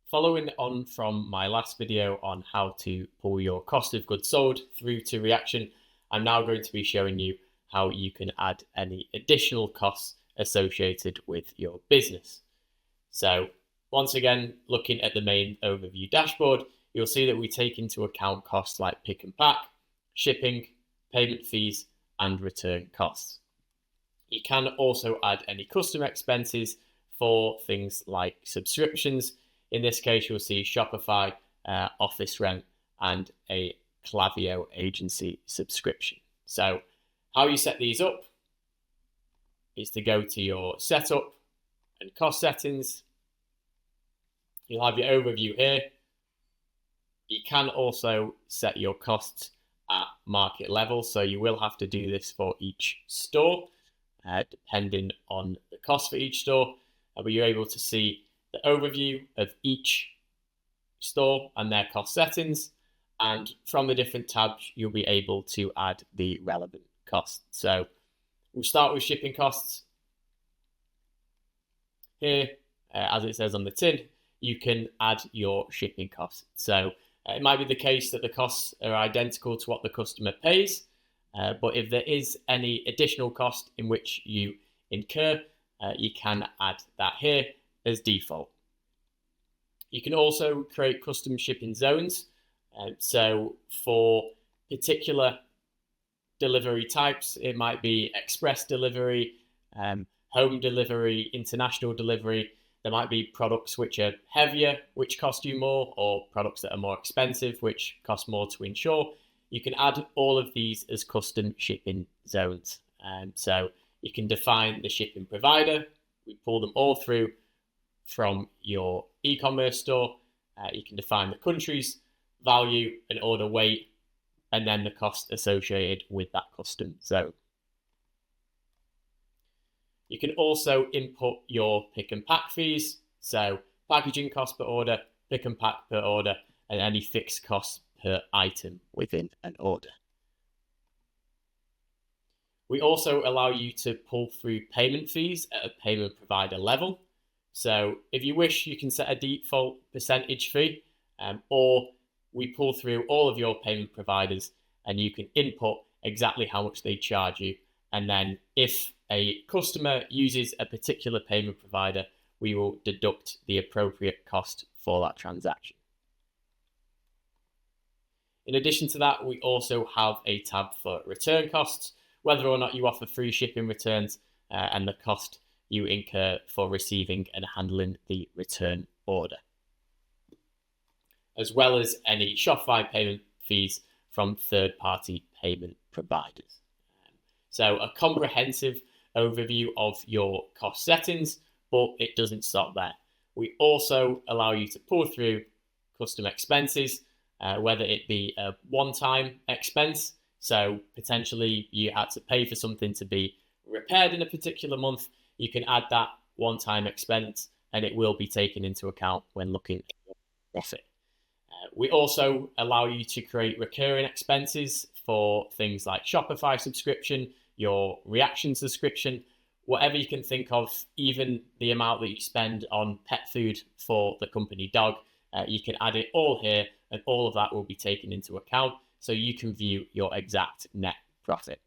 Following on from my last video on how to pull your cost of goods sold through to Reaktion, I'm now going to be showing you how you can add any additional costs associated with your business. So once again, looking at the main overview dashboard, you'll see that we take into account costs like pick and pack, shipping, payment fees, and return costs. You can also add any customer expenses for things like subscriptions. In this case, you'll see Shopify, office rent, and a Klaviyo agency subscription. So how you set these up is to go to your setup and cost settings. You'll have your overview here. You can also set your costs at market level, so you will have to do this for each store, depending on the cost for each store. But you're able to see the overview of each store and their cost settings, and from the different tabs you'll be able to add the relevant costs. So we'll start with shipping costs. Here, as it says on the tin, you can add your shipping costs. So it might be the case that the costs are identical to what the customer pays, but if there is any additional cost in which you incur, you can add that here as default. You can also create custom shipping zones. So for particular delivery types, it might be express delivery, home delivery, international delivery. There might be products which are heavier, which cost you more, or products that are more expensive, which cost more to insure. You can add all of these as custom shipping zones. So you can define the shipping provider. We pull them all through from your e-commerce store. You can define the countries, value, and order weight, and then the cost associated with that custom zone. You can also input your pick and pack fees, so packaging cost per order, pick and pack per order, and any fixed costs per item within an order. We also allow you to pull through payment fees at a payment provider level. So if you wish, you can set a default percentage fee, or we pull through all of your payment providers and you can input exactly how much they charge you. And then if a customer uses a particular payment provider, we will deduct the appropriate cost for that transaction. In addition to that, we also have a tab for return costs, whether or not you offer free shipping returns, and the cost you incur for receiving and handling the return order, as well as any Shopify payment fees from third-party payment providers. So a comprehensive overview of your cost settings, but it doesn't stop there. We also allow you to pull through custom expenses, whether it be a one-time expense. So potentially you had to pay for something to be repaired in a particular month. You can add that one-time expense and it will be taken into account when looking at your profit. We also allow you to create recurring expenses for things like Shopify subscription, your Reaktion subscription, whatever you can think of, even the amount that you spend on pet food for the company dog. You can add it all here and all of that will be taken into account so you can view your exact net profit.